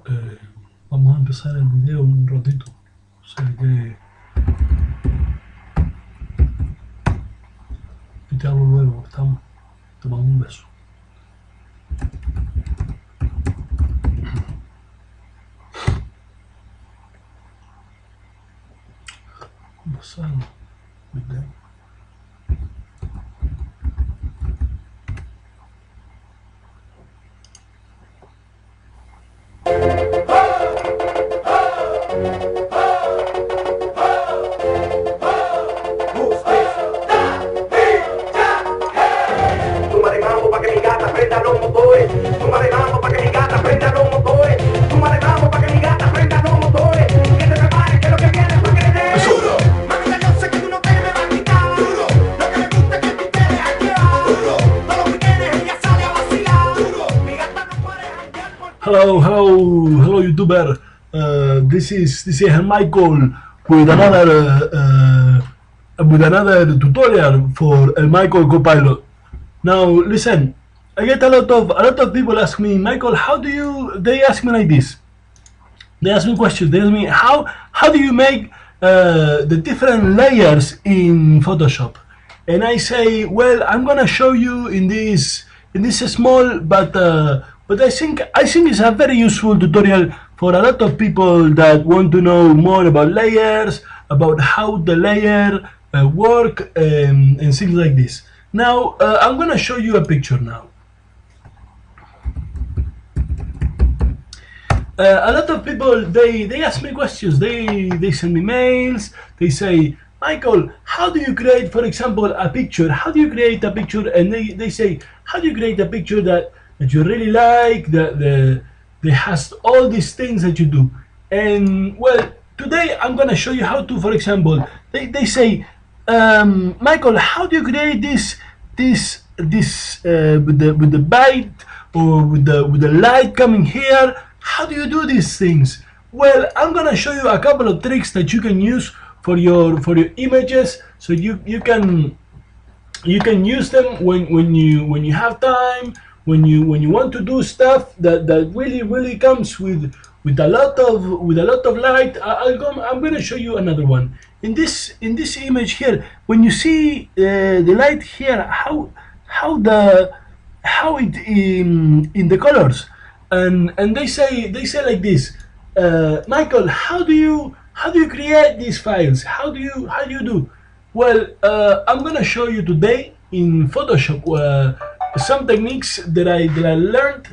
Eh, Vamos a empezar el video en un ratito. O sea que te hablo luego. Estamos. Te mando un beso. Empezar el video. Hello, YouTuber. This is Maikol with another tutorial for a Maikol Copilot. Now, listen. I get a lot of people ask me, Maikol, how do you? They ask me like this. They ask me questions. They ask me how do you make the different layers in Photoshop? And I say, well, I'm gonna show you in this small but I think it's a very useful tutorial for a lot of people that want to know more about layers, about how the layer work and things like this. Now I'm gonna show you a picture now. A lot of people they ask me questions. They send me mails. They say, Maikol, how do you create, for example, a picture? How do you create a picture? And they say, how do you create a picture that you really like, that has all these things that you do? And well, today I'm gonna show you how to, for example, they say, Maikol, how do you create this with the bite or with the light coming here? How do you do these things? Well, I'm gonna show you a couple of tricks that you can use for your images, so you can use them when you have time, when you want to do stuff that really comes with a lot of light. I'm going to show you another one. In this image here, when you see the light here, how it in the colors, and they say like this, Maikol, how do you create these files? How do you do? Well, I'm gonna show you today in Photoshop some techniques that I learned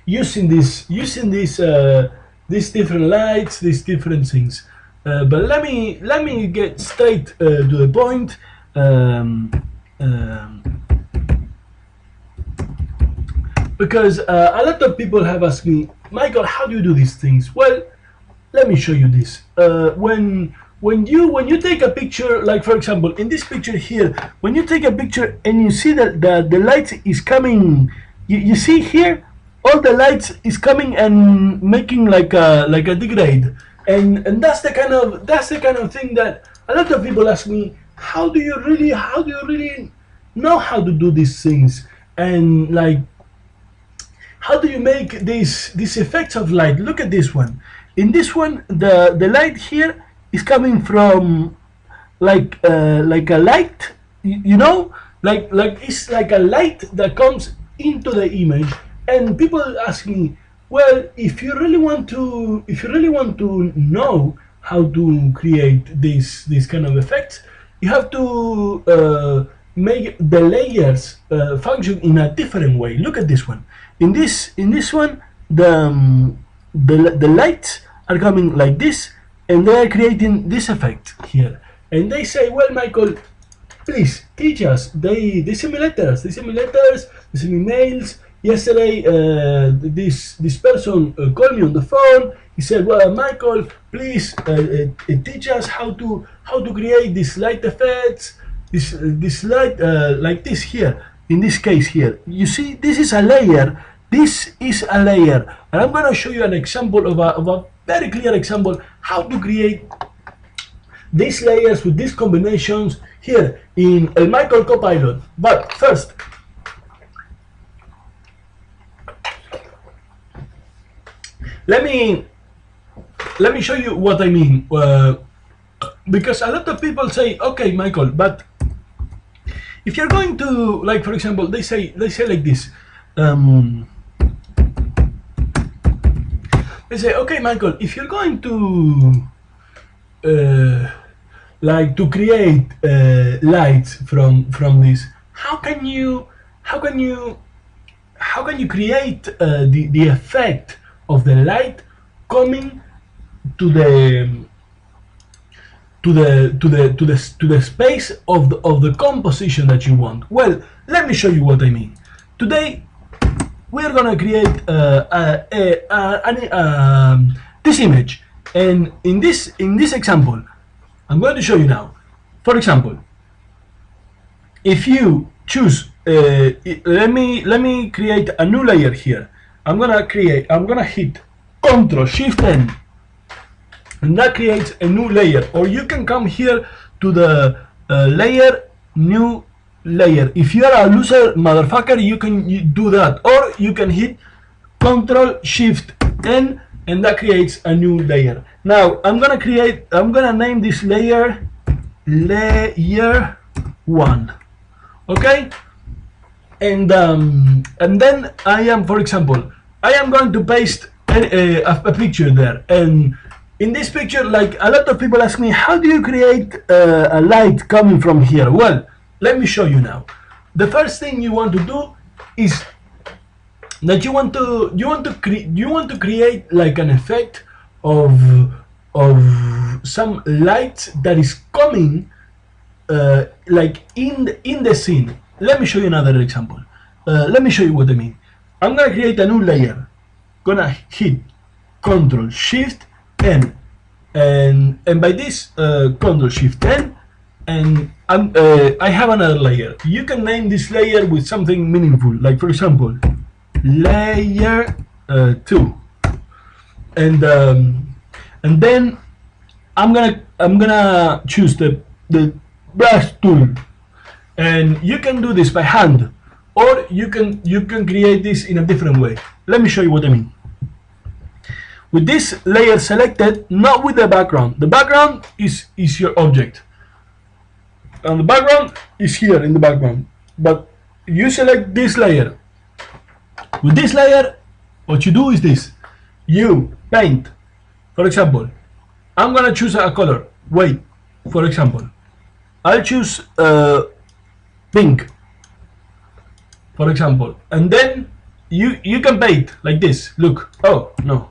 using these different lights, these different things. But let me get straight to the point. Because a lot of people have asked me, Maikol, how do you do these things? Well, let me show you this. When you take a picture, like for example in this picture here, when you take a picture and you see that the light is coming, you see here all the lights is coming and making like a degrade, and that's the kind of thing that a lot of people ask me, how do you really know how to do these things, and like how do you make these effects of light? Look at this one. In this one, the light here is coming from like a light, you know, like it's like a light that comes into the image. And people ask me, well, if you really want to know how to create this kind of effects, you have to make the layers function in a different way. Look at this one. In this one, the lights are coming like this, and they are creating this effect here. And they say, well, Maikol, please teach us. They send me letters. They send me mails. Yesterday, this person called me on the phone. He said, well, Maikol, please teach us how to create these light effects. This light like this here. In this case here, you see, this is a layer. This is a layer, and I'm going to show you an example of a very clear example how to create these layers with these combinations here in El Maikol Copilot. But first, let me show you what I mean, because a lot of people say, okay, Michael, but if you're going to, like, for example, they say like this, they say, okay, Michael, if you're going to like to create lights from this, how can you create the effect of the light coming to the space of the composition that you want? Well, let me show you what I mean. Today we're gonna create this image, and in this example I'm going to show you now. For example, if you choose, let me create a new layer here. I'm gonna hit Ctrl Shift N, and that creates a new layer. Or you can come here to the layer, new layer. If you are a loser motherfucker, you can do that, or you can hit Ctrl Shift N, and that creates a new layer. Now I'm gonna name this layer layer 1. Okay, and then I am, for example, I am going to paste a picture there, and in this picture, like, a lot of people ask me, how do you create a light coming from here? Well, let me show you now. The first thing you want to do is that you want to create like an effect of some light that is coming like in the scene. Let me show you another example. Let me show you what I mean. I'm gonna create a new layer. Gonna hit Ctrl Shift N, and by this Ctrl Shift N, and I have another layer. You can name this layer with something meaningful, like, for example, layer 2, and then I'm gonna choose the brush tool, and you can do this by hand, or you can create this in a different way. Let me show you what I mean. With this layer selected, not with the background. The background is your object, and the background is here in the background. But you select this layer. With this layer, what you do is this: you paint. For example, I'm gonna choose a color. Wait, for example, I'll choose pink, for example, and then you can paint like this. Look. Oh no,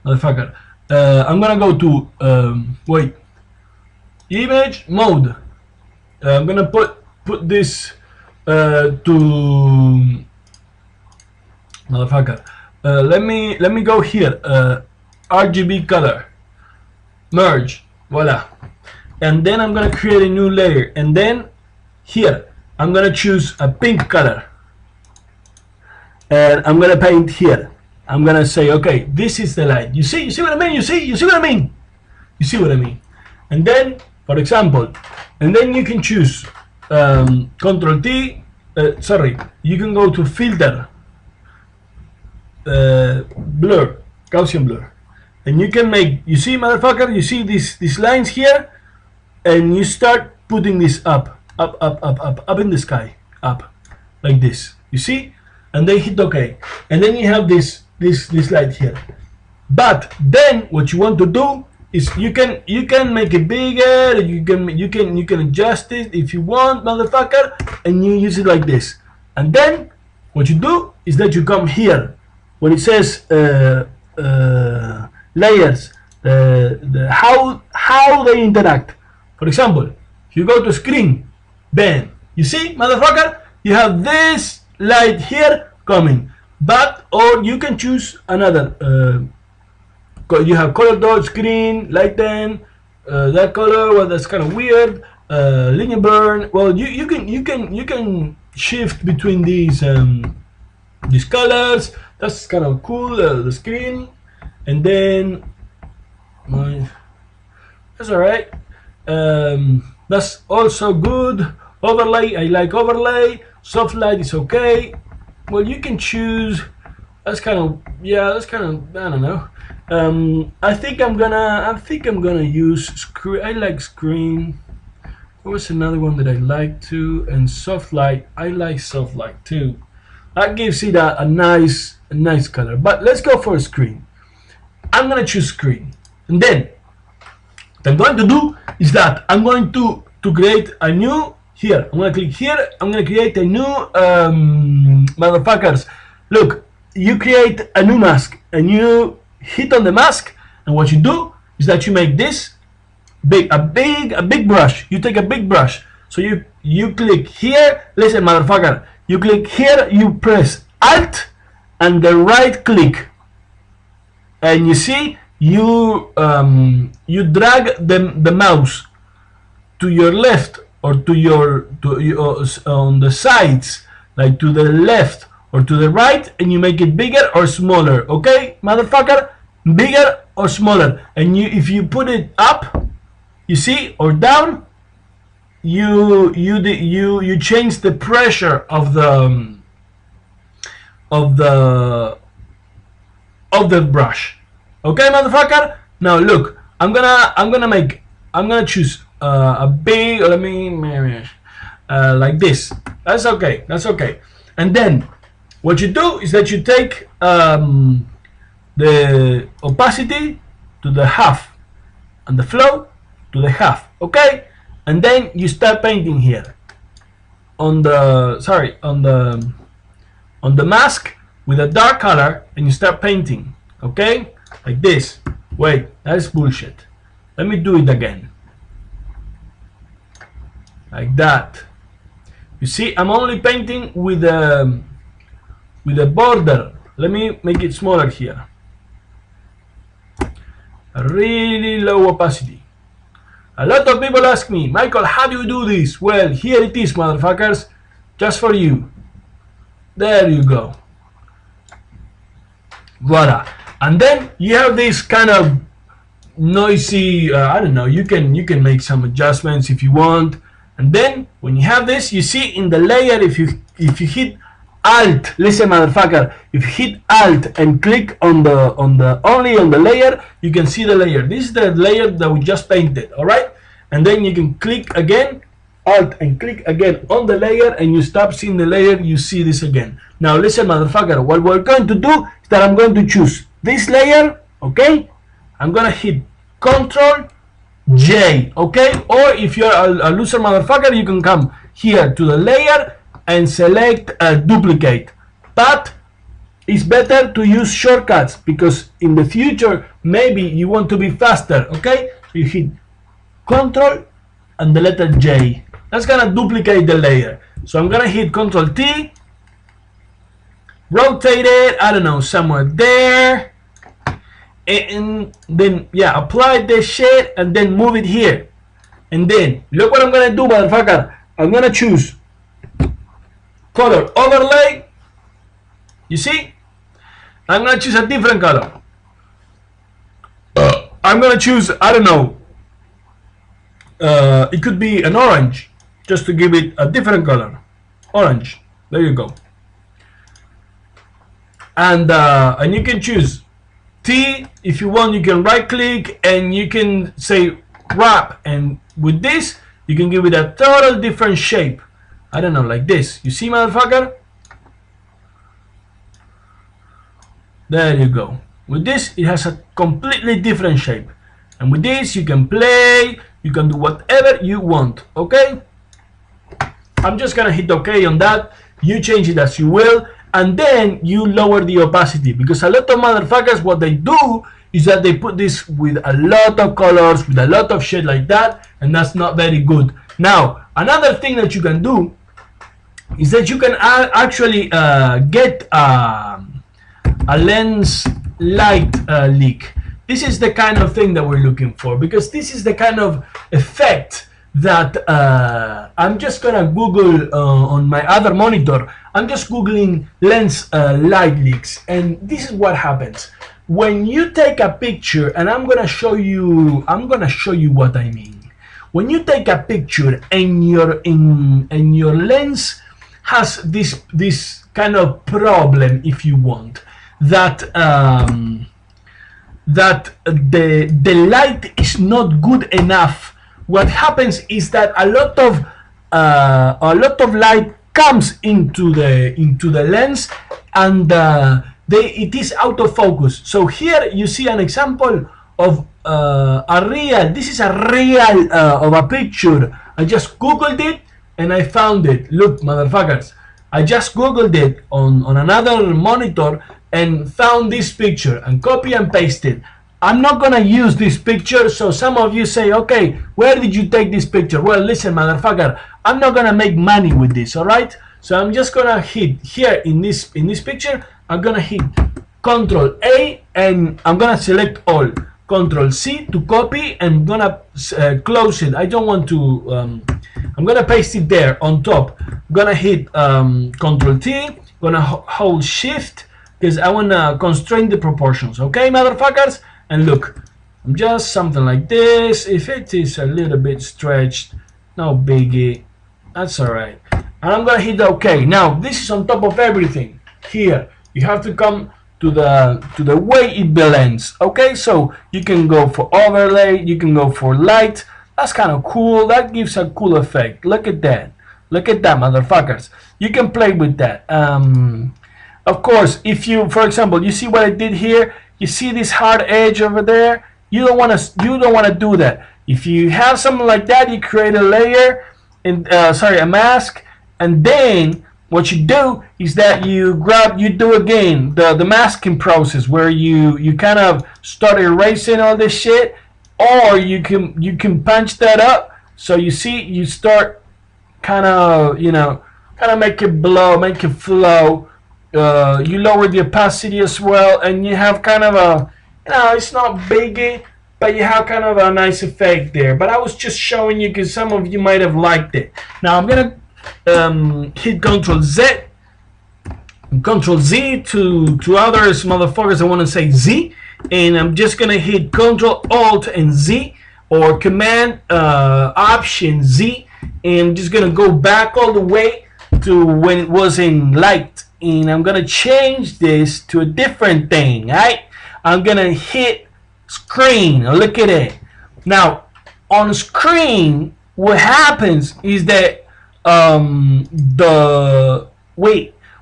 motherfucker. I'm gonna go to wait, image mode. I'm gonna put this to motherfucker. Let me go here. RGB color, merge, voila. And then I'm gonna create a new layer, and then here I'm gonna choose a pink color, and I'm gonna paint here. I'm gonna say, okay, this is the light. You see what I mean? You see what I mean? You see what I mean? And then, for example, and then you can choose Control T. Sorry, you can go to filter, blur, Gaussian blur, and you can make. You see, motherfucker? You see these lines here, and you start putting this up in the sky, up like this. You see? And then hit OK, and then you have this light here. But then what you want to do is you can make it bigger. You can adjust it if you want, motherfucker, and you use it like this. And then what you do is that you come here when it says layers, how they interact. For example, if you go to screen, then you see, motherfucker, you have this light here coming. But or you can choose another. You have color dot, screen, lighten, that color. Well, that's kind of weird. Linear burn. Well, you can shift between these colors. That's kind of cool. The screen, and then that's all right. That's also good. Overlay, I like overlay. Soft light is okay. Well, you can choose. That's kind of, yeah, that's kind of, I don't know. I think I'm gonna use screen. I like screen. There was another one that I like too, and soft light. I like soft light too. That gives it a nice color. But let's go for a screen. I'm gonna choose screen, and then what I'm going to do is that I'm going to create a new here. I'm gonna click here. I'm gonna create a new motherfuckers. Look, you create a new mask, and you hit on the mask, and what you do is that you make this a big brush. You take a big brush. So you click here. Listen, motherfucker. You click here. You press Alt and the right click, and you see you drag the mouse to your left or to your on the sides, like to the left or to the right, and you make it bigger or smaller. Okay, motherfucker, bigger or smaller. And if you put it up, you see, or down, you change the pressure of the brush. Okay, motherfucker. Now look, I'm gonna choose a big. Let me like this. That's okay. That's okay. And then what you do is that you take the opacity to the half and the flow to the half. Okay, and then you start painting here on the on the mask with a dark color, and you start painting. Okay, like this. Wait, that's bullshit. Let me do it again. Like that. You see, I'm only painting with a border. Let me make it smaller here. A really low opacity. A lot of people ask me, Michael, how do you do this? Well, here it is, motherfuckers, just for you. There you go. Voila. And then you have this kind of noisy, I don't know, you can make some adjustments if you want. And then when you have this, you see in the layer, if you hit Alt, listen, motherfucker, if you hit Alt and click on the only on the layer, you can see the layer. This is the layer that we just painted. All right, and then you can click again, Alt and click again on the layer, and you stop seeing the layer. You see this again. Now listen, motherfucker, what we're going to do is that I'm going to choose this layer. Okay, I'm gonna hit Control J. Okay, or if you're a loser motherfucker, you can come here to the layer and select duplicate. But it's better to use shortcuts, because in the future maybe you want to be faster. Okay, so you hit Control and the letter J. That's gonna duplicate the layer. So I'm gonna hit Control T, rotate it, I don't know, somewhere there, and then yeah, apply this shit and then move it here. And then look what I'm gonna do, motherfucker. I'm gonna choose color overlay. You see, I'm gonna choose a different color. I'm gonna choose, I don't know, it could be an orange, just to give it a different color. Orange. There you go. And you can choose T if you want. You can right click and you can say wrap, and with this you can give it a total different shape. I don't know, like this. You see, motherfucker? There you go. With this, it has a completely different shape. And with this, you can play, you can do whatever you want. Okay? I'm just gonna hit OK on that. You change it as you will, and then you lower the opacity, because a lot of motherfuckers, what they do is that they put this with a lot of colors, with a lot of shit like that, and that's not very good. Now, another thing that you can do is that you can actually get a lens light leak. This is the kind of thing that we're looking for, because this is the kind of effect that I'm just gonna Google on my other monitor. I'm just Googling lens light leaks, and this is what happens when you take a picture. And I'm gonna show you what I mean. When you take a picture and your lens has this kind of problem, if you want, that that the light is not good enough. What happens is that a lot of light comes into the lens, and it is out of focus. So here you see an example of this is a real of a picture. I just googled it and I found it. Look, motherfuckers, I just googled it on another monitor and found this picture and copy and paste it. I'm not gonna use this picture, so some of you say, okay, where did you take this picture? Well, listen, motherfucker, I'm not gonna make money with this, all right? So I'm just gonna hit here in this picture. I'm gonna hit Control A and I'm gonna select all. Control C to copy, and I'm gonna close it. I don't want to. I'm gonna paste it there on top. I'm gonna hit Control T. Gonna hold Shift because I wanna constrain the proportions. Okay, motherfuckers. And look, I'm just something like this. If it is a little bit stretched, no biggie. That's alright. And I'm gonna hit OK. Now this is on top of everything. Here you have to come to the way it blends. Okay, so you can go for overlay, you can go for light. That's kind of cool. That gives a cool effect. Look at that. Look at that, motherfuckers. You can play with that. Of course, if you, for example, you see what I did here. You see this hard edge over there. You don't want to do that. If you have something like that, you create a layer and a mask, and then what you do is that you do again the masking process where you kind of start erasing all this shit, or you can punch that up. So you see, you start kind of make it blow, make it flow. You lower the opacity as well, and you have kind of a, it's not biggie, but you have kind of a nice effect there. But I was just showing you because some of you might have liked it. Now I'm gonna hit Control Z, Control Z to others motherfuckers I want to say Z, and I'm just gonna hit Control Alt and Z, or Command Option Z, and I'm just gonna go back all the way to when it was in light, and I'm gonna change this to a different thing. Right? I'm gonna hit screen. Look at it. Now on screen, what happens is that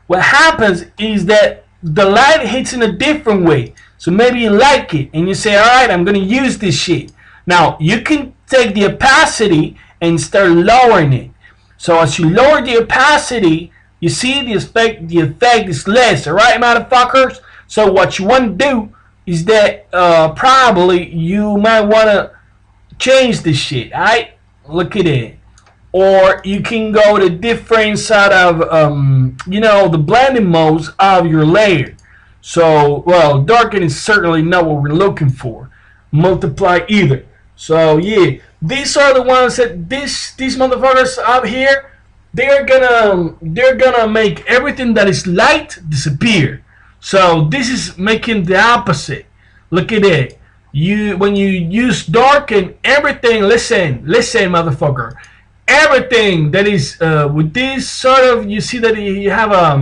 what happens is that the light hits in a different way. So maybe you like it and you say, all right, I'm gonna use this shit. Now you can take the opacity and start lowering it. So as you lower the opacity, you see the effect is less. All right, motherfuckers. So what you want to do is that probably you might want to change this shit. All right, look at it. Or you can go to different side of the blending modes of your layer. So, well, darken is certainly not what we're looking for. Multiply either. So yeah, these are the ones that these motherfuckers up here, they're gonna make everything that is light disappear. So this is making the opposite. Look at it. When you use darken, everything, listen motherfucker. Everything that is with this sort of, you see that you have a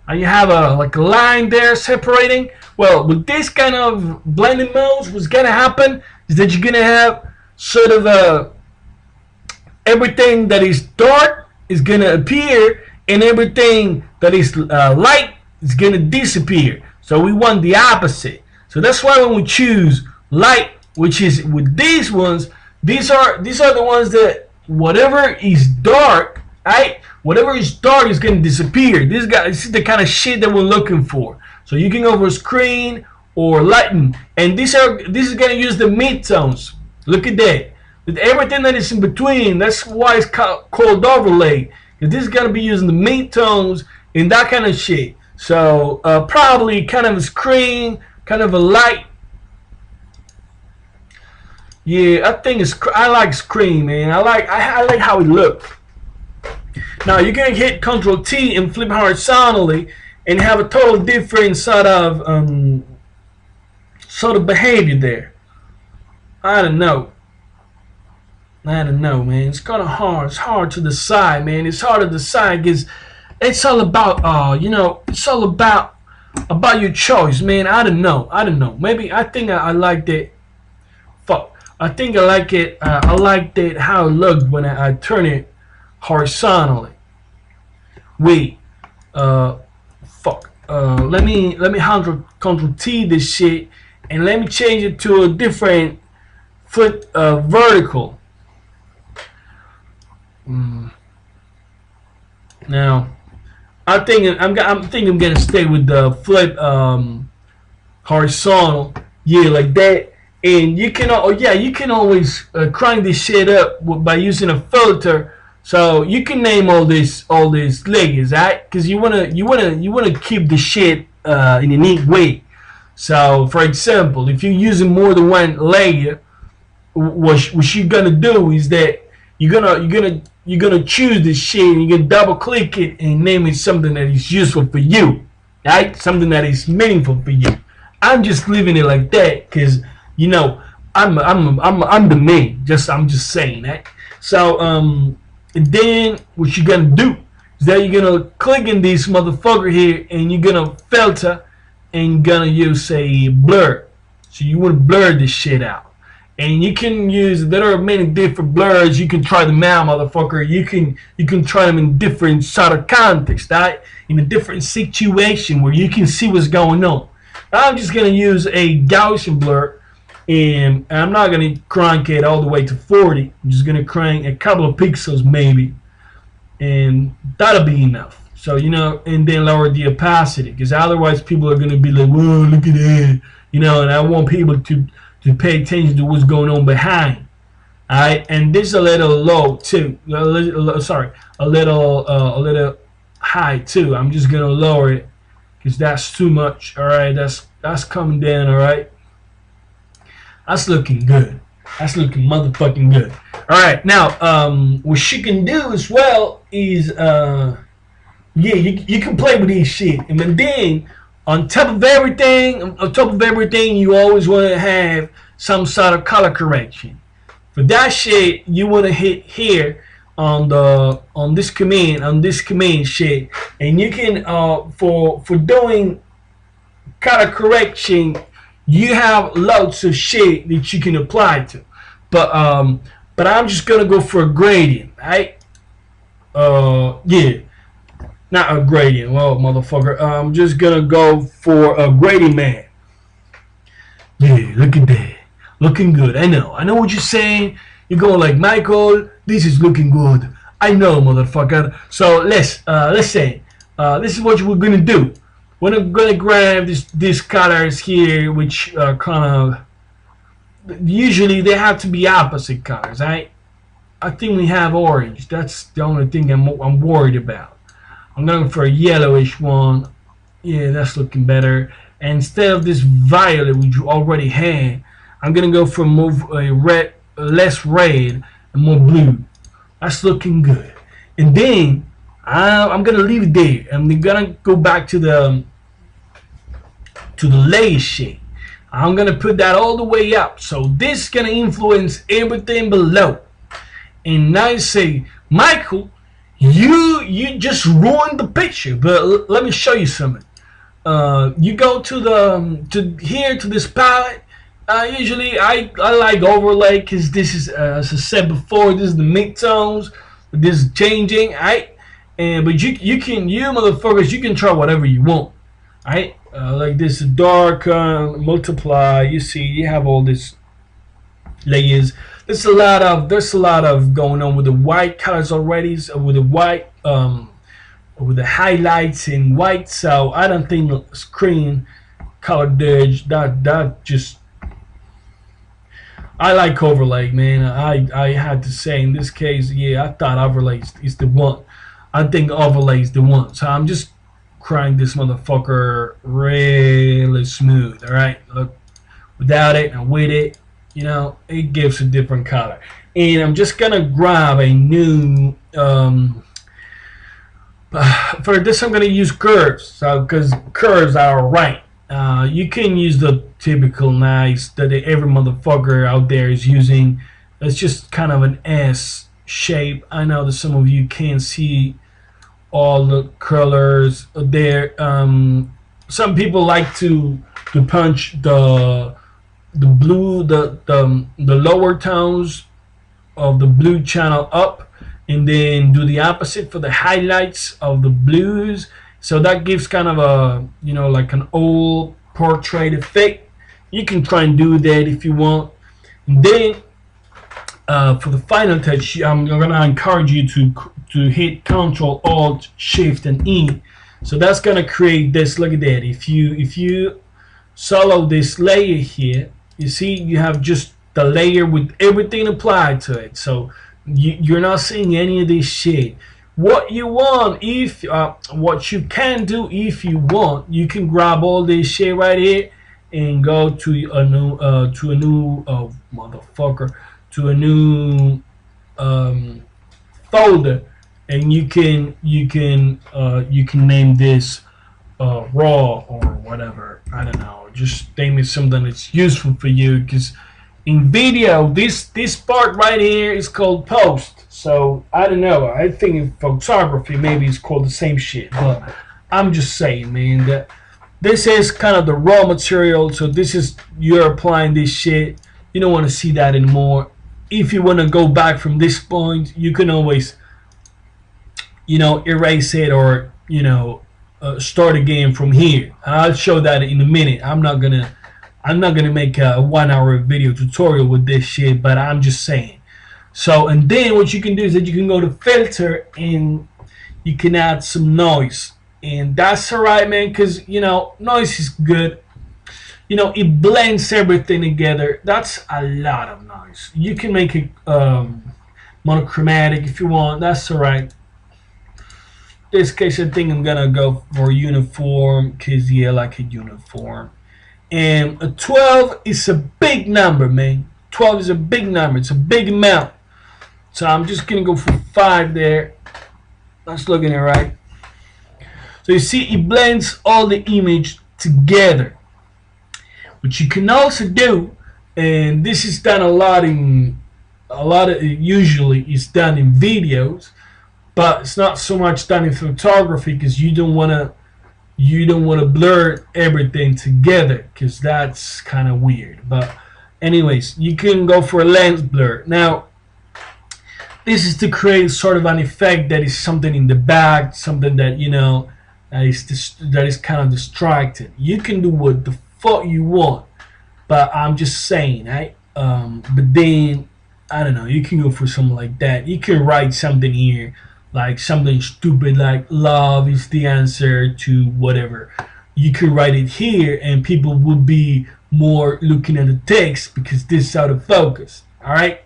like a line there separating. Well, with this kind of blending modes, what's gonna happen is that you're gonna have sort of everything that is dark is gonna appear, and everything that is light is gonna disappear. So we want the opposite. So that's why when we choose light, which is with these ones, these are the ones that whatever is dark, right? Whatever is dark is gonna disappear. This is the kind of shit that we're looking for. So you can go for screen or lighten, and this is gonna use the midtones. Look at that. With everything that is in between, that's why it's called overlay. Because this is gonna be using the midtones and that kind of shit. So probably kind of a screen, kind of a light. Yeah, I like screen, man. I like how it looks. Now you're gonna hit Control T and flip horizontally and have a total different sort of behavior there. I don't know, man. It's kind of hard. It's hard to decide, man. It's hard to decide because it's all about, it's all about about your choice, man. I don't know. I don't know. Maybe I think I liked it. Fuck. I think I like it. I liked it how it looked when I turn it horizontally. Wait. Uh. Fuck. Let me control T this shit and let me change it to a different foot vertical. Now I think I'm gonna stay with the flip horizontal, yeah, like that. And you can, oh yeah, you can always crank this shit up by using a filter. So you can name all these layers, right? Because you wanna keep the shit in a neat way. So for example, if you're using more than one layer, what you're gonna do is that you're gonna choose this shit and you're gonna double click it and name it something that is useful for you, right? Something that is meaningful for you. I'm just leaving it like that because you know I'm the man. I'm just saying that. So and then what you're gonna do is that you're gonna click in this motherfucker here and you're gonna filter and you're gonna use a blur. So you want to blur this shit out. And you can use, there are many different blurs. You can try them out, motherfucker. You can try them in different sort of context, right? In a different situation where you can see what's going on. I'm just gonna use a Gaussian blur, and I'm not gonna crank it all the way to 40. I'm just gonna crank a couple of pixels maybe, and that'll be enough. So and then lower the opacity, because otherwise people are gonna be like, "Whoa, look at that," and I want people to pay attention to what's going on behind. Alright, and this is a little low too. Sorry, a little high too. I'm just gonna lower it because that's too much. Alright, that's coming down. Alright, that's looking good. That's looking motherfucking good. Alright, now what you can do as well is yeah, you can play with these shit, and then on top of everything, you always want to have some sort of color correction. For that shit, you want to hit here on this command shit, and you can for doing color correction, you have loads of shit that you can apply to. But I'm just gonna go for a gradient, right? Yeah. Not a gradient. Well, motherfucker. I'm just gonna go for a gradient man. Yeah, look at that. Looking good. I know what you're saying. You're going like, Michael, this is looking good. I know, motherfucker. So let's say this is what we're gonna do. We're gonna grab these colors here, which kind of usually they have to be opposite colors. I think we have orange. That's the only thing I'm worried about. I'm going for a yellowish one. Yeah, that's looking better. And instead of this violet which you already had, I'm gonna go for less red and more blue. That's looking good. And then I'm gonna leave it there. I'm gonna go back to the layer shade. I'm gonna put that all the way up. So this is gonna influence everything below. And now you say, Michael, you just ruined the picture. But let me show you something. You go to this palette. Usually I like overlay because this is as I said before, this is the midtones. This is changing, right? But you motherfuckers, you can try whatever you want, right? Like this dark multiply. You see, you have all this layers. There's a lot of going on with the white colors already, with the white with the highlights in white. So I don't think screen color dodge that just. I like overlay, man. I had to say in this case, yeah, I thought overlay is the one. I think overlay is the one. So I'm just crank this motherfucker really smooth. All right, look, without it and with it, it gives a different color. And I'm just gonna grab a new. For this, I'm gonna use curves. So because curves are right. You can use the typical nice that every motherfucker out there is using. It's just kind of an S shape. I know that some of you can't see all the colors there. some people like to punch the blue, the lower tones of the blue channel up, and then do the opposite for the highlights of the blues. So that gives kind of a, like an old portrait effect. You can try and do that if you want. And then for the final touch, I'm gonna encourage you to hit Control Alt Shift and E. So that's gonna create this. Look at that. If you solo this layer here, you see you have just the layer with everything applied to it. So you're not seeing any of this shit. What you want, if what you can do, if you want, you can grab all this shit right here and go to a new motherfucker, to a new folder, and you can name this raw or whatever. I don't know. Just name it something that's useful for you, because in video, this part right here is called post. So I don't know. I think in photography maybe it's called the same shit. But I'm just saying, man, that this is kind of the raw material. So this is, you're applying this shit. You don't want to see that anymore. If you want to go back from this point, you can always, erase it, or start again from here. I'll show that in a minute. I'm not gonna make a 1-hour video tutorial with this shit, but I'm just saying. So, and then what you can do is that you can go to filter and you can add some noise, and that's alright, man, because noise is good. It blends everything together. That's a lot of noise. You can make it monochromatic if you want. That's alright. This case, I think I'm gonna go for uniform, because I like a uniform. And a 12 is a big number, man. 12 is a big number. It's a big amount. So I'm just gonna go for 5 there. That's looking at right. So you see, it blends all the image together. What you can also do, and this is done usually it's done in videos, but it's not so much done in photography, because you don't want to blur everything together, because that's kind of weird. But anyways, you can go for a lens blur. Now this is to create sort of an effect that is something in the back, something that that is kind of distracting. You can do what the fuck you want, but I'm just saying, right? But then I don't know, you can go for something like that. You can write something here, like something stupid like love is the answer to whatever. You can write it here and people will be more looking at the text, because this is out of focus. Alright?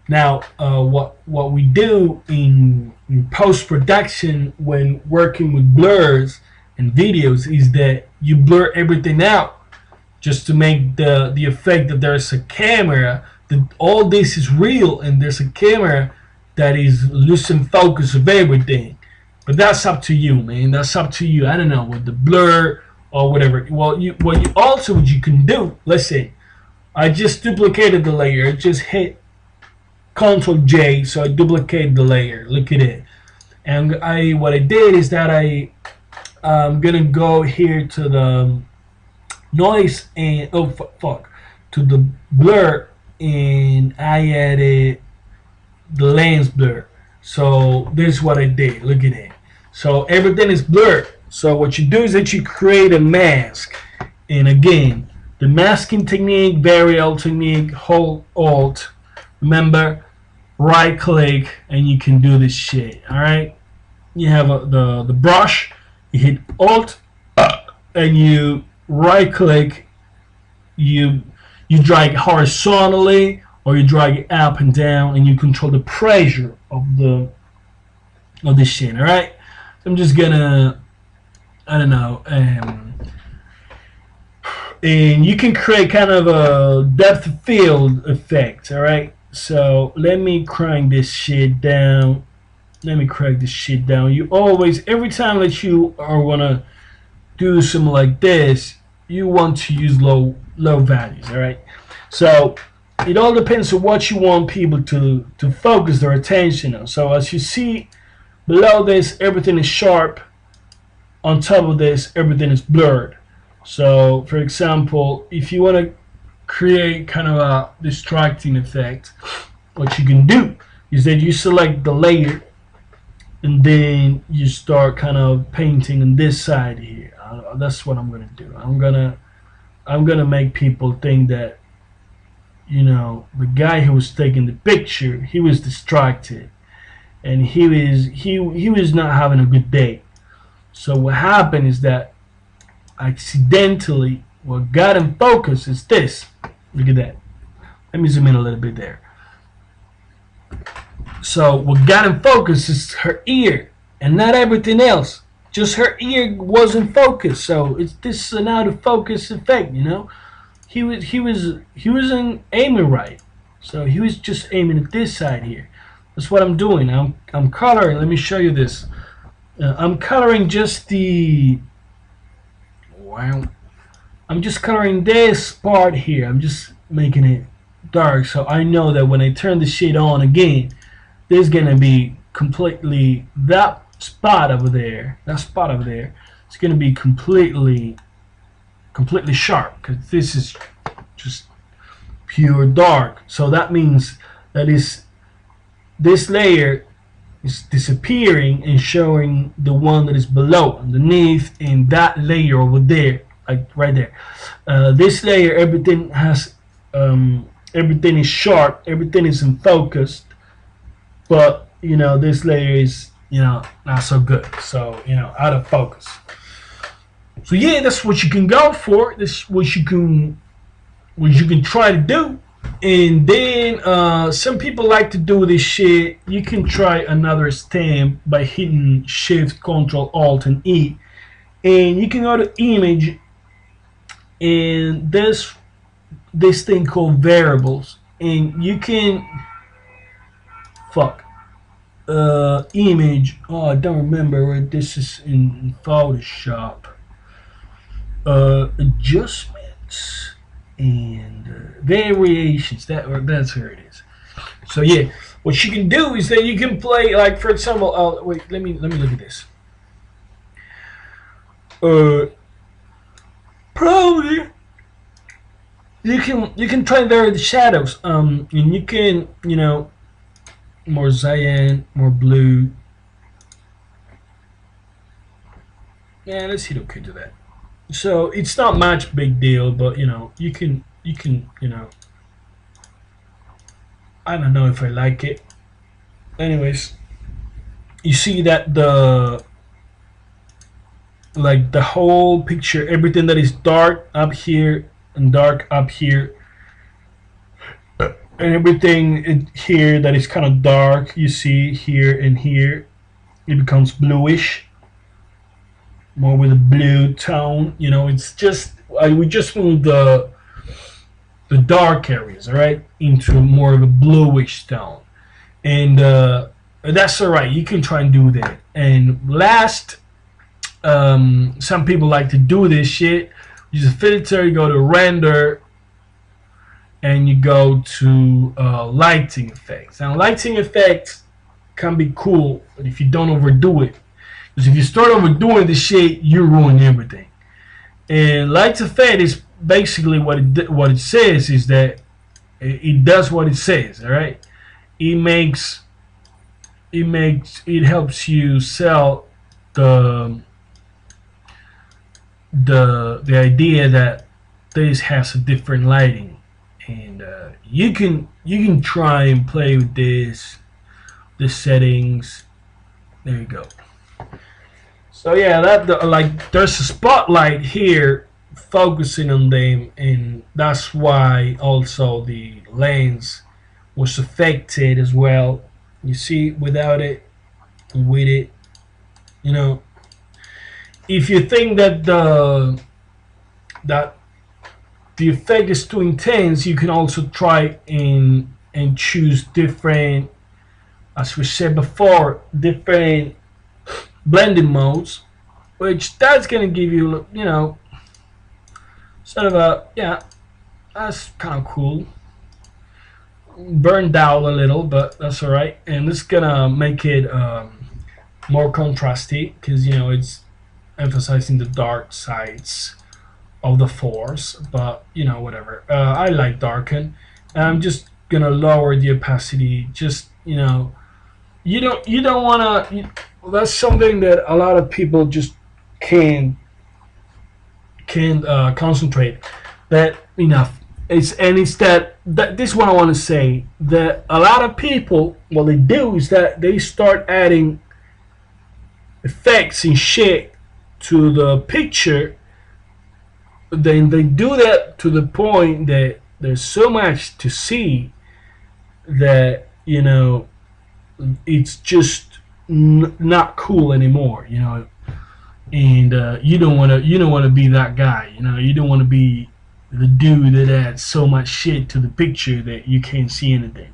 Now what we do in post-production when working with blurs and videos is that you blur everything out, just to make the effect that there's a camera, that all this is real and there's a camera that is losing focus of everything. But that's up to you, man. That's up to you. I don't know, with the blur or whatever. Well, what you can do, let's say I just duplicated the layer. I just hit Ctrl J, so I duplicated the layer. Look at it. And what I did is that I'm gonna go here to the noise and to the blur, and I added the lens blur. So this is what I did. Look at it. So everything is blurred. So what you do is that you create a mask, and again, the masking technique, variable technique, hold Alt. Remember, right click, and you can do this shit. All right. You have the brush. You hit Alt, and you right click. You drag it horizontally, or you drag it up and down, and you control the pressure of this shit. All right. So I'm just gonna, I don't know, and you can create kind of a depth of field effect. All right. So let me crank this shit down. You always, every time that you are gonna do something like this, you want to use low values. All right. So it all depends on what you want people to focus their attention on. So as you see below this, everything is sharp. on top of this, everything is blurred. So, for example, if you want to create kind of a distracting effect, what you can do is that you select the layer and then you start kind of painting on this side here. That's what I'm gonna do. I'm gonna make people think that, you know, the guy who was taking the picture, he was distracted and he was not having a good day. So what happened is that accidentally what got him focused is this. Look at that. Let me zoom in a little bit there. So what got him focused is her ear and not everything else. Just her ear wasn't focused. So this is an out of focus effect, you know. He wasn't aiming right. So he was just aiming at this side here. That's what I'm doing. I'm coloring. Let me show you this. I'm coloring just the, wow. I'm just coloring this part here. I'm just making it dark so I know that when I turn the shade on again, there's gonna be completely that spot over there. That spot over there. It's gonna be completely sharp because this is just pure dark. So that means that this layer is disappearing and showing the one that is below, underneath, and that layer over there, like right there. This layer, everything is sharp, everything is in focus, but you know this layer is, you know, not so good. So, you know, out of focus. So yeah, that's what you can go for. That's what you can try to do. And then some people like to do this shit. You can try another stamp by hitting Shift, Control, Alt, and E, and you can go to Image, and there's this thing called Variables, and you can Image. Oh, I don't remember where this is in Photoshop. Adjustments and variations. That's where it is. So yeah, what you can do is that you can play, like, for example, wait, let me look at this. Probably you can try and vary the shadows. And you can, you know, more cyan, more blue. Yeah, let's hit OK to that. So it's not much big deal, but you know, you can, you know, I don't know if I like it. Anyways, you see that the whole picture, everything that is dark up here and dark up here, and everything here that is kind of dark, you see here and here, it becomes bluish, more with a blue tone. You know, it's just we just moved the dark areas, all right, into more of a bluish tone, and that's all right. You can try and do that. And last, some people like to do this shit. Use a filter, you go to render, and you go to lighting effects. Now, lighting effects can be cool, but if you don't overdo it, because if you start overdoing the shit, you ruin everything. And light effect is basically what it says is that it does what it says. All right, it helps you sell the idea that this has a different lighting, and you can try and play with the settings. There you go. So yeah, like there's a spotlight here focusing on them, and that's why also the lens was affected as well. You see, without it and with it, you know, if you think that the effect is too intense, you can also try and choose different, as we said before, different blending modes, which that's gonna give you, you know, sort of a, yeah, that's kind of cool. Burned out a little, but that's all right, and it's gonna make it more contrasty, because you know it's emphasizing the dark sides of the force, but you know, whatever. I like darken. I'm just gonna lower the opacity. Just, you know, you don't wanna. That's something that a lot of people just can't can't concentrate. That enough. It's that this is what I want to say. That a lot of people, what they do is that they start adding effects and shit to the picture. Then they do that to the point that there's so much to see that, you know, it's just not cool anymore. You know, and you don't want to be that guy. You know, you don't want to be the dude that adds so much shit to the picture that you can't see anything.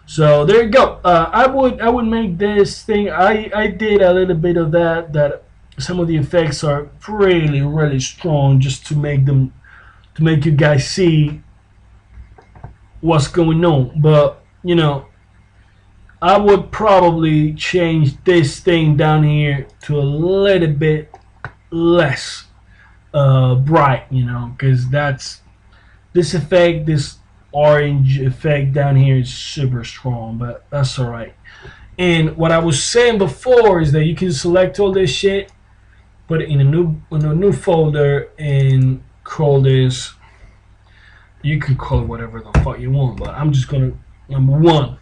So there you go. I would make this thing. I did a little bit of that. That some of the effects are really strong, just to make them, to make you guys see what's going on. But you know, I would probably change this thing down here to a little bit less bright, you know, because that's this effect, this orange effect down here is super strong, but that's all right. And what I was saying before is that you can select all this shit, put it in a new folder, and call this. You can call it whatever the fuck you want, but I'm just gonna number one,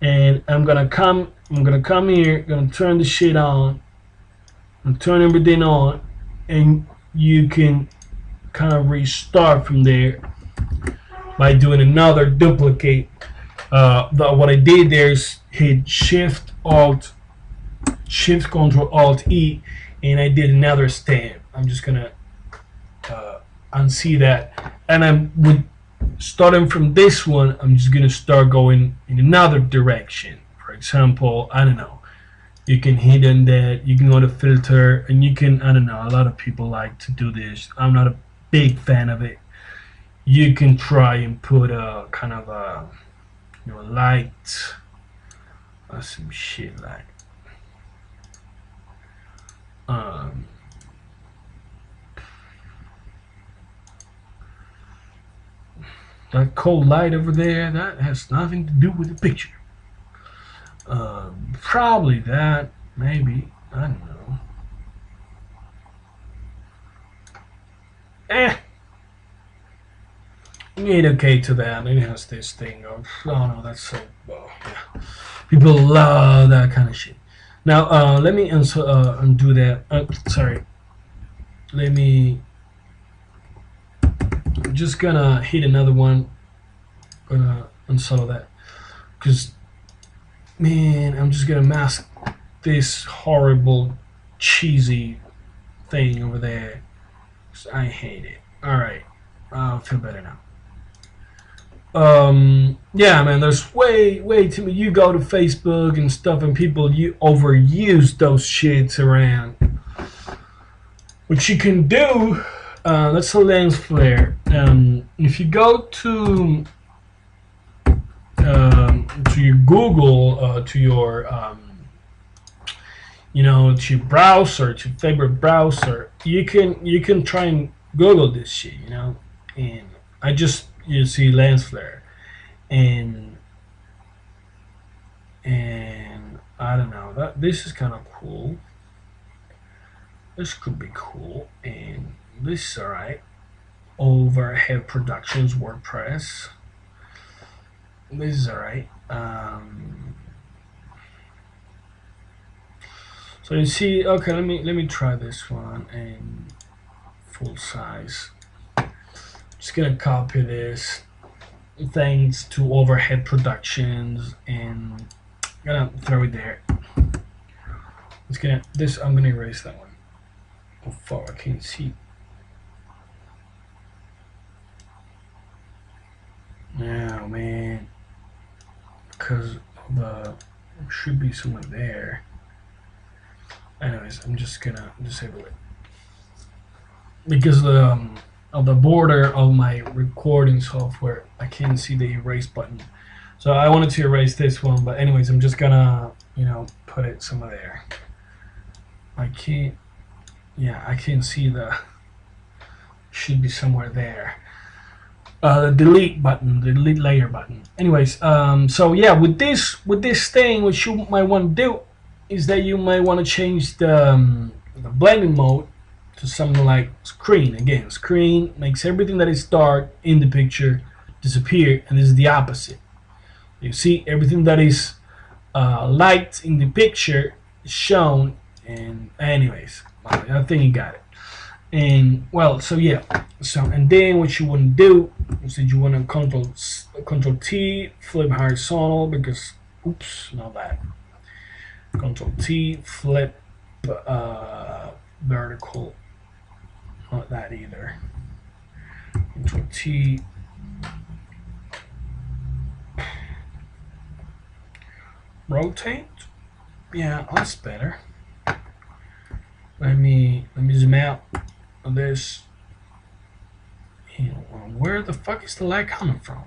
and I'm gonna come here, gonna turn the shit on, and turn everything on, and you can kind of restart from there by doing another duplicate. What I did there is hit Shift Control Alt E, and I did another stamp. I'm just gonna unsee that, and I'm with starting from this one. I'm just gonna start going in another direction. For example, I don't know. You can hit on that. You can go to filter, and you can, I don't know. A lot of people like to do this. I'm not a big fan of it. You can try and put a kind of a, you know, light, some shit like um, that cold light over there. That has nothing to do with the picture. Probably that, maybe, I don't know. Ain't okay to that. It has this thing of, oh no, that's so, oh, yeah. People love that kind of shit. Now, let me undo that. Sorry. Let me, I'm just gonna hit another one. Gonna unsolo that. Because, man, I'm just gonna mask this horrible, cheesy thing over there. I hate it. Alright. I feel better now. Yeah, man, there's way too many. You go to Facebook and stuff, and people you overuse those shits around. What you can do, that's a lens flare. If you go to your Google, to your you know, to your browser, to your favorite browser, you can try and Google this shit, you know, and you see lens flare, and I don't know, that this is kind of cool. This could be cool, and this is alright. Overhead Productions WordPress. This is alright. So you see, okay, let me try this one in full size. Just gonna copy this, thanks to Overhead Productions, and I'm gonna throw it there. I'm gonna erase that one. Oh fuck, I can't see. Oh man, because the should be somewhere there. Anyways, I'm just gonna disable it because of the border of my recording software. I can't see the erase button, so I wanted to erase this one. But anyways, I'm just gonna, you know, put it somewhere there. I can't. Yeah, I can see the should be somewhere there. The delete button, the delete layer button. Anyways, so yeah, with this thing, what you might want to do is that you might want to change the blending mode to something like screen. Again, screen makes everything that is dark in the picture disappear, and this is the opposite. You see, everything that is light in the picture is shown. And anyways, I think you got it. And well, so yeah, so and then what you want to do is that you want to control T, flip horizontal, because oops, not that. Control T, flip vertical, not that either. Control T, rotate. Yeah, that's better. Let me zoom out on this. Where the fuck is the light coming from?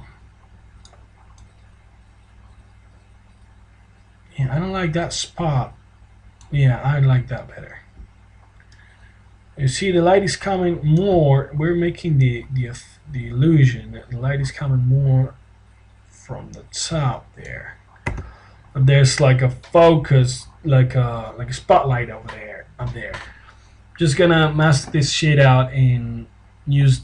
Yeah, I don't like that spot. Yeah, I like that better. You see, the light is coming more. We're making the illusion that the light is coming more from the top there. But there's like a focus, like a spotlight over there, up there. Just gonna mask this shit out and use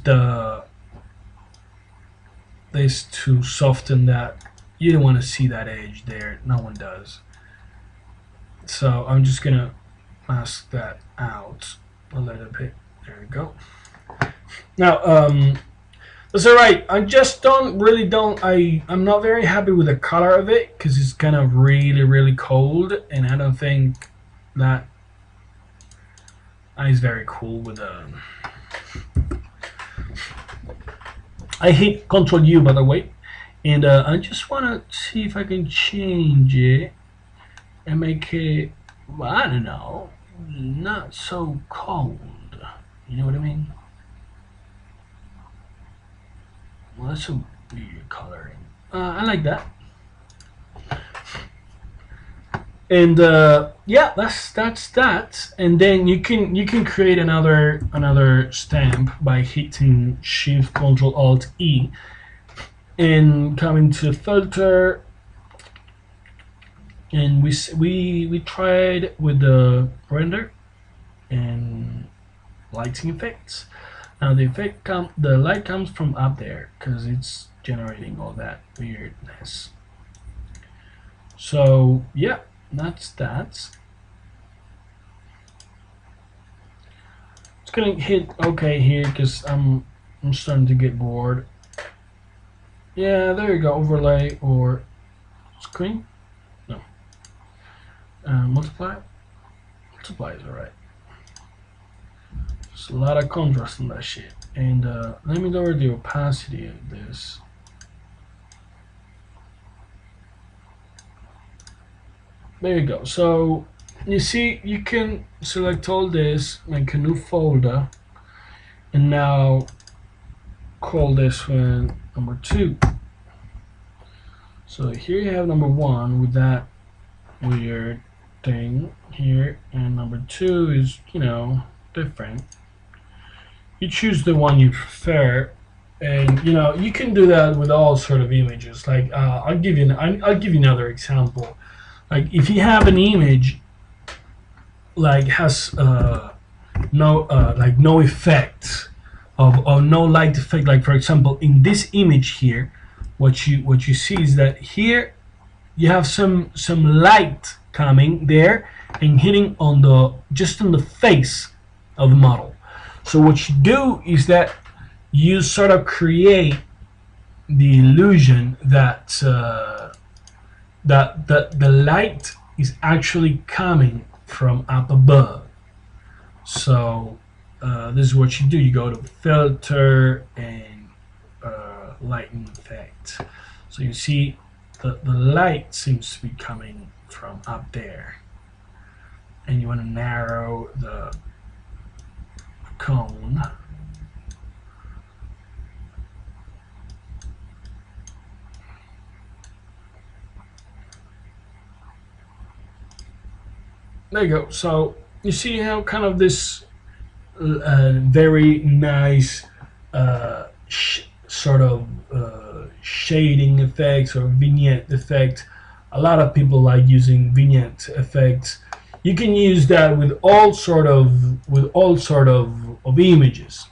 this to soften that. You don't want to see that edge there. No one does. So I'm just gonna mask that out a little bit. There we go. Now, that's all right. I just I'm not very happy with the color of it because it's kind of really cold, and I don't think that is very cool with I hit Control U, by the way, and I just want to see if I can change it and make it, well, I don't know, not so cold. You know what I mean? Well, that's a weird coloring. I like that. And yeah, that's that. And then you can create another stamp by hitting Shift Control Alt E and coming to filter. And we tried with the render and lighting effects. Now the light comes from up there because it's generating all that weirdness. So yeah, that's that. It's gonna hit OK here because I'm starting to get bored. Yeah, there you go. Overlay or screen. No. Multiply. Multiply is alright. There's a lot of contrast in that shit. And let me lower the opacity of this. There you go. So you see, you can select all this, make a new folder, and now call this one number 2. So here you have number 1 with that weird thing here, and number 2 is, you know, different. You choose the one you prefer, and you know you can do that with all sort of images. Like I'll give you another example. Like if you have an image like has no effect or no light effect, like for example in this image here, what you see is that here you have some light coming there and hitting on just on the face of the model. So what you do is that you sort of create the illusion that that the light is actually coming from up above. So this is what you do. You go to filter and lighting effect. So you see the light seems to be coming from up there, and you want to narrow the cone. There you go. So you see how kind of this very nice sort of shading effects or vignette effect. A lot of people like using vignette effects. You can use that with all sort of images,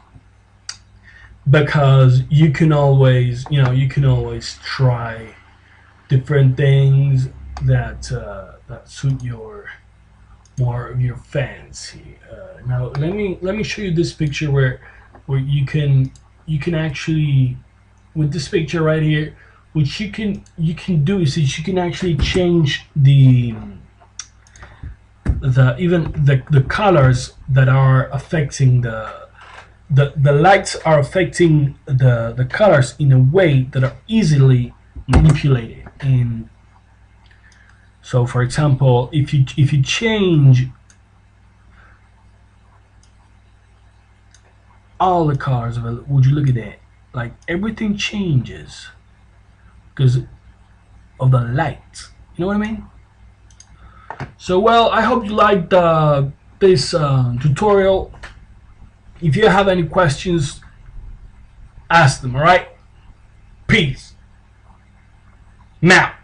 because you can always, you can always try different things that that suit your more of your fancy. Now let me show you this picture where you can actually, with this picture right here, which you can do is that you can actually change the colors that are affecting the lights are affecting the colors in a way that are easily manipulated. And so, for example, if you change all the colors of it, would you look at that? Like everything changes because of the light. You know what I mean? So, well, I hope you liked this tutorial. If you have any questions, ask them. All right. Peace. Now.